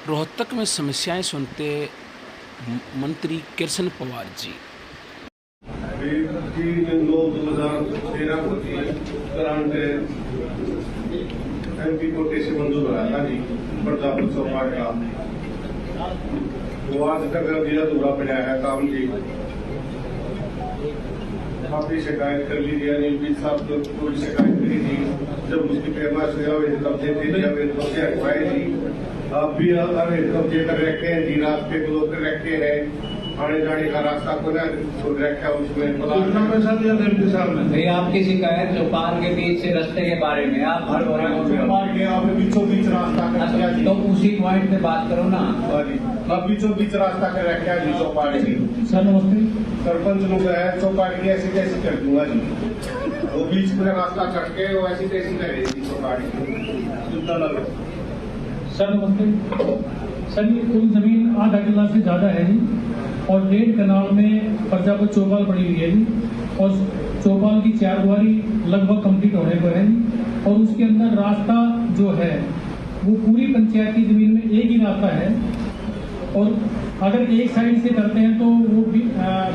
रोहतक में समस्याएं सुनते मंत्री कृष्ण पवार जी। 3/9/2013 को थी ग्रांट एमपी कोटे से मंजूर हुआ था जी प्रताप चौपाट का। वो आज तक जिला दूरा पड़ा है काम जी। काफी शिकायत कर ली थी, बीच साहब को थोड़ी शिकायत करी थी। जब उसकी पैमाश कब्जे थे कब्जे हटवाए थी। अब भी अरे कब्जे कर रखे हैं जी, रास्ते को रोक रखे हैं, आने जाने का रास्ता को छोड़ रखा है। उसमें पैसा दिया था एमपी साहब ने। भाई आपकी शिकायत चौपाल के बीच से रास्ते के बारे में आप हर बीचों बीच रास्ता कर तो उसी पॉइंट पे बात करो ना। अब बीचों बीच रास्ता कर रखा है जी चौपाल की। सर नमस्ते। सरपंच लोग है चौपाल की ऐसी कैसी कर दूंगा जी। वो बीच में रास्ता कट के वो ऐसी कैसी करेगी चौपाल की। सर नमस्ते। सर ये कुल जमीन 8 किला से ज्यादा है जी और 1.5 कनाल में प्रजापत चौपाल पड़ी हुई है जी और चौपाल की 4 दुआरी लगभग कंप्लीट होने पर है जी और उसके अंदर रास्ता जो है वो पूरी पंचायत की जमीन में एक ही रास्ता है और अगर एक साइड से करते हैं तो वो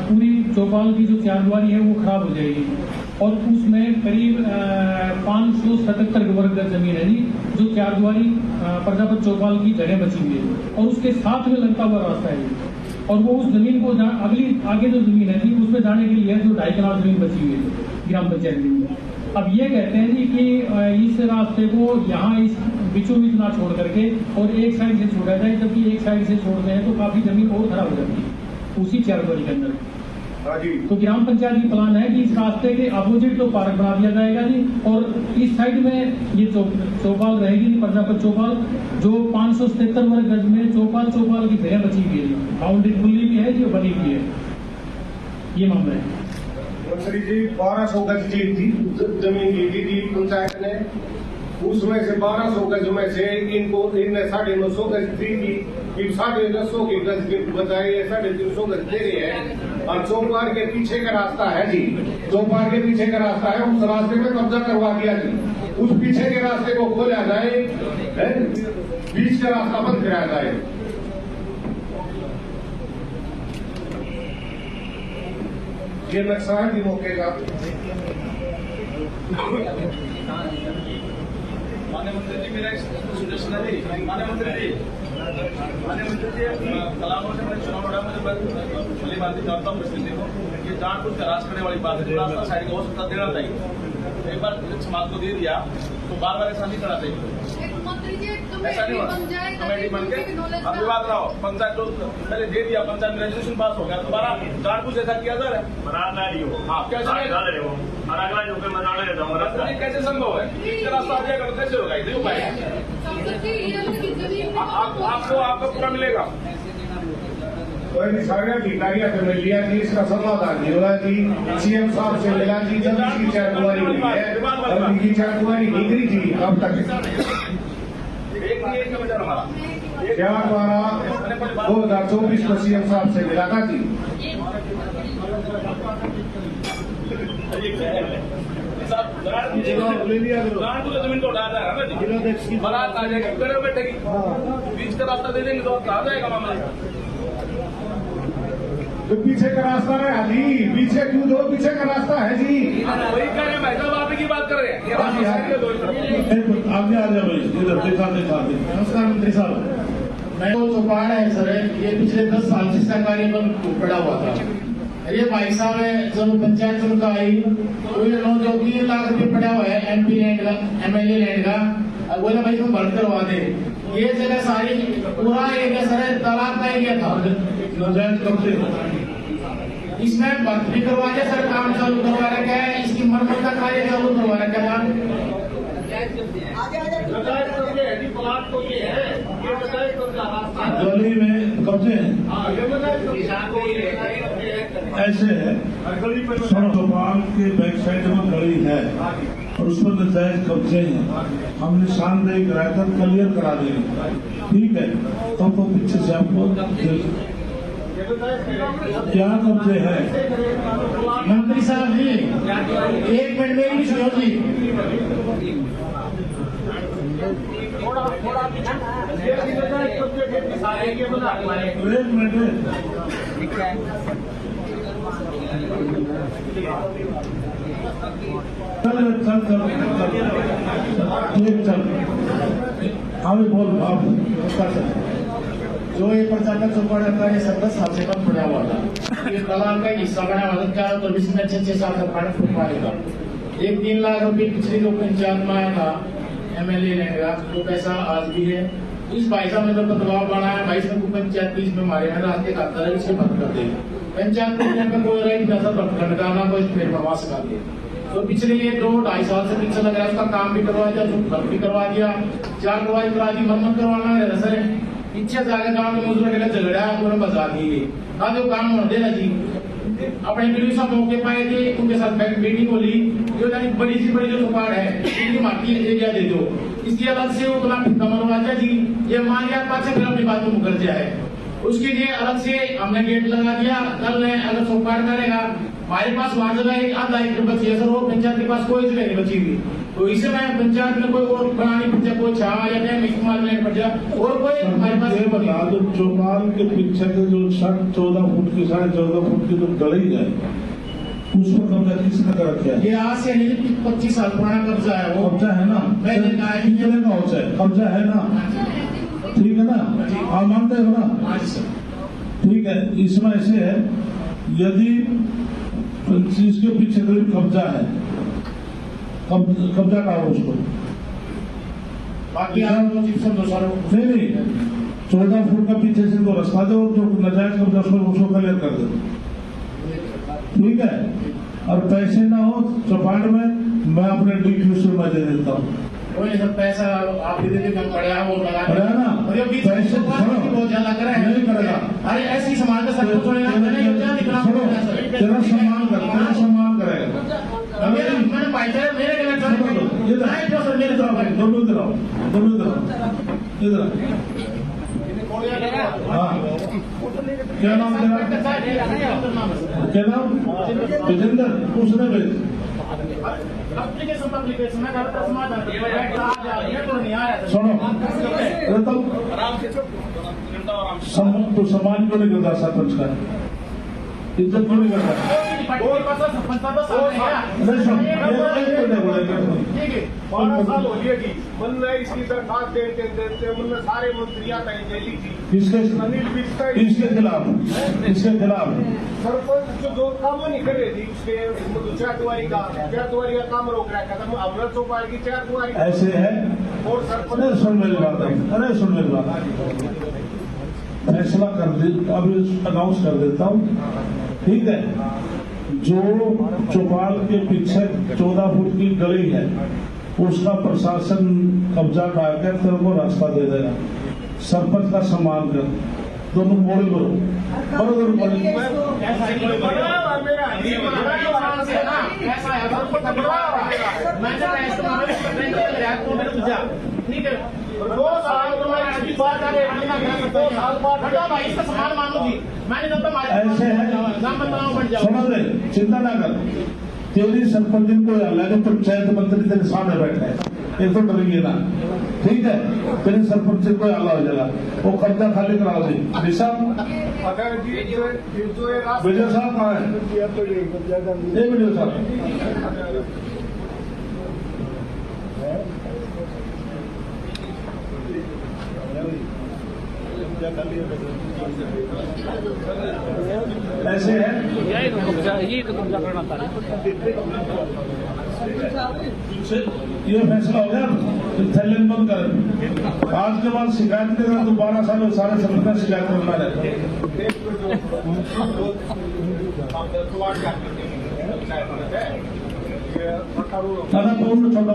पूरी चौपाल की जो 4 दुआरी है वो खराब हो जाएगी और उसमें करीब 577 वर्ग गज जमीन है जी जो 4 दुआरी प्रजापत चौपाल की जगह बची हुई है और उसके साथ में लगता हुआ रास्ता है और वो उस जमीन को अगली आगे जो जमीन है जी उसमें जाने के लिए जो 2.5 कनाल जमीन बची हुई है ग्राम पंचायत में। अब ये कहते हैं जी कि इस रास्ते को यहाँ इस बीचों बीच ना छोड़ करके और एक साइड से छोड़ा जाए, जबकि एक साइड से छोड़ते हैं तो काफी जमीन और खराब हो जाती है उसी 4 दुआरी के अंदर। तो ग्राम पंचायत की प्लान है कि इस रास्ते के अपोजिट तो पार्क बना दिया जाएगा जी और इस साइड में ये चौपाल रहेगी प्रजापत चौपाल जो 577 वर्ग गज में चौपाल की जगह बची हुई है। बाउंड्री खुली भी है जो बनी हुई है। ये मामला है मंत्री जी 1200 गज की थी जमीन ली थी पंचायत ने। उसमें से 1200 गज में से इनको 950 गज दी थी। 950 की गज की बजाय 350 गज दे रहे हैं और चौपाल के पीछे का रास्ता है जी। चौपाल के पीछे का रास्ता है, उस रास्ते में कब्जा करवा दिया जी। उस पीछे के रास्ते को खोला जाए, बीच का रास्ता बंद कराया जाए। ये नुकसान भी मौके का। माननीय मंत्री जी मेरा एक सजेशन है जी। माननीय मंत्री जी कलामों से मैंने चुनाव लड़ा, मुझे भली भांति जानता हूँ परिस्थिति को। ये जानबूझ कर राज करने वाली बात है। रास्ता साइड को हो सकता देना चाहिए। एक बार समाज को दे दिया तो बार बार ऐसा नहीं करना चाहिए। ऐसा नहीं होगा कमेटी बन के अब विवाद रहा हो। पंचायत तो पहले दे दिया, पंचायत में रेजोल्यूशन पास हो गया, दोबारा जानबूझ ऐसा किया जा रहा है। हाँ कैसे कैसे संभव है? रास्ता आ जाएगा तो कैसे होगा? नहीं हो पाएगा। आपको पूरा मिलेगा। तो सारे अधिकारियों से मिल लिया जी, इसका समाधान नहीं हुआ जी। सीएम साहब से मिला जी, जब इसकी 4 दुआरी हुई है और इनकी 4 दुआरी निकली जी। अब तक क्या द्वारा 2024 को सीएम साहब से मिला था जी। जमीन को उठा जाएगा, बारात आ जाएगी, घर बैठेगी, बीच का रास्ता दे देंगे तो आ जाएगा मामला। तो पीछे का रास्ता है जी, पीछे क्यों दो? पीछे का रास्ता है जी। वही कह रहे हैं, हैदराबाद की बात कर रहे हैं। नमस्कार मंत्री साहब। मैं तो चौपाल है सर, ये पिछले 10 साल से सरकारी में पड़ा हुआ था। ये भाई साहब है जब पंचायत चुनाव आई तो जो 3 लाख रुपये पड़ा हुआ है एमपी लैंड का, एमएलए लैंड का, बोला भाई इसमें भर्ती करवा दे। ये जगह सारी पूरा एरिया सर तालाब का एरिया था, इसमें भर्ती करवा के सर काम चालू करवा रखा है। इसकी मरम्मत का कार्य चालू करवा रखा था। गली में कब्जे हैं, ऐसे है। चौपाल के बैक साइड में गली है और उस पर नजायज कब्जे हैं। हम निशानदेही कराया था, क्लियर करा देंगे, ठीक है। तो पीछे से आपको क्या कब्जे हैं? मंत्री साहब जी, 1 मिनट में भी सुनो जी। एक मिनट चल चल चल ठीक चल आगे बोल आप। जो ये प्रचारक चौपाल का ये 17 साल से कम पड़ा हुआ था, ये दलाल का हिस्सा बना हुआ था। 4 तो 20 में 6 साल का फाइनेंस फुट मारेगा। 3 लाख रुपए पिछली जो पंचायत में आया था MLA लेगा, वो पैसा आज भी है। इस भाई साहब ने तो दबाव बनाया, भाई साहब को पंचायत 30 में मारे हैं, रात के खाता है, इसे बंद कर दे। पंचायत में कोई राइट पैसा लटकाना, कोई फिर प्रवास कर दे। तो पिछले ये 2-2.5 साल से पीछे लग रहा है, उसका काम भी करवा दिया, घर भी करवा दिया, 4 दवाई करा दी, मरम्मत करवाना है सर। पीछे जाकर गाँव में मजदूर के झगड़ा है, बजा दिए जो काम होने देना जी। अपने वीडियो सब मौके पाए थे, उनके साथ मीटिंग को ली, जो बड़ी सी बड़ी जो चौपाल है इनकी माटी एरिया दे दो, इसकी अलग से उतना फिक्का मरवा जी। ये मान लिया 5 फिर अपनी बात को मुकर जाए, उसके लिए अलग से हमने गेट लगा दिया। कल ने अगर चौपाल करेगा, हमारे पास वहां जगह आधा एकड़ बची है सर, वो पंचायत के पास कोई जगह नहीं बची हुई। तो इसे मैं पंचायत में कोई और बनानी पड़ जाए, कोई छावा या डैम इस्तेमाल नहीं पड़ जाए, और कोई हमारे पास ये बता दो, चौपाल के पीछे के जो 14 फुट की 14.5 फुट की जो गली है, उस पर कब्जा किसने कर रखा है? ये आज से नहीं 25 साल पुराना कब्जा है, वो कब्जा है ना, मैंने कहा है कितने का होता है? कब्जा है ना, ठीक है ना, आप मानते हो ना? ठीक है। इसमें ऐसे है, यदि इसके पीछे करीब कब्जा है, कब्जा का हो उसको, बाकी आप लोग नहीं 14 फुट का पीछे से तो रास्ता दो, जो नाजायज कब्जा उसको क्लियर कर दो, ठीक है। और पैसे ना हो चौपाट में, मैं अपने DQ से मैं दे देता हूँ। कोई सब पैसा आप दे देते कम पड़ा वो लगा पड़ा ना, और ये बीच पैसे बहुत ज्यादा कर रहा है, नहीं करेगा। अरे ऐसी समाज का सब कुछ होने नहीं होता, निकला तेरा सम्मान कर, तेरा सम्मान करेगा। मैंने भाई साहब मेरे कहना मेरे तरफ दोनों इधर हाँ, क्या नाम तेरा? क्या नाम? विजेंद्र, उसने भेज सुनो, तो सम्मान क्यों नहीं करता सरपंच का? इज्जत क्यों नहीं करता? बारह साल हो गए जी, मन में इसकी दरखास्त देते मन में सारे मंत्री आता है जेली की। इसके खिलाफ सरपंच जो काम नहीं कर रहे थी, उसके 4 दुआरी का काम रोक रहा है, अमृत चौपाल की 4 दुआरी ऐसे है। और सरपंच सुन मेरी बात, अरे सुन मेरी बात, फैसला कर दे, अब अनाउंस कर देता हूँ, ठीक है। जो चौपाल के पीछे 14 फुट की गली है, उसका प्रशासन कब्जा डालकर तेरे को रास्ता दे देगा। सरपंच का सम्मान कर, दोनों मोड़ करो, ठीक है 2 साल तुम्हारी बात आ रही 2 साल बाद हटा भाई, इसका सम्मान मानो जी। मैंने जब तक ऐसे है, सुनो रे, चिंता ना कर, तेरी सरपंच को अलग पंचायत मंत्री तेरे सामने बैठा है, एक तो डरेंगे ना, ठीक है। तेरे सरपंच को अलग हो जाएगा, वो कब्जा खाली कराओ जी। विजय साहब कहाँ है? विजय साहब ऐसे है, यही तो कब्जा करना था। ये फैसला हो गया, थैले बंद कर। आज के बाद शिकायत करेगा तो 12 साल में सारे संगठन शिकायत करना रहता है। पूर्ण छोड़ो,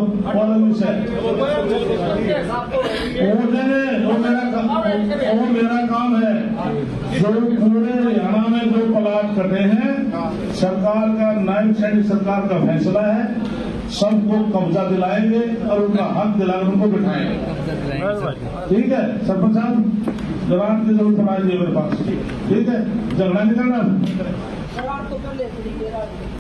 वो मेरा काम है। जो पूरे हरियाणा में जो प्लाट कटे हैं, सरकार का नायब सैनिक सरकार का फैसला है, सबको कब्जा दिलाएंगे और उनका हक दिलाकर उनको बिठाएंगे। ठीक है सरपंच साहब, जवाब की जरूरत पड़ाइए मेरे पास। ठीक है, झगड़ा नहीं करना।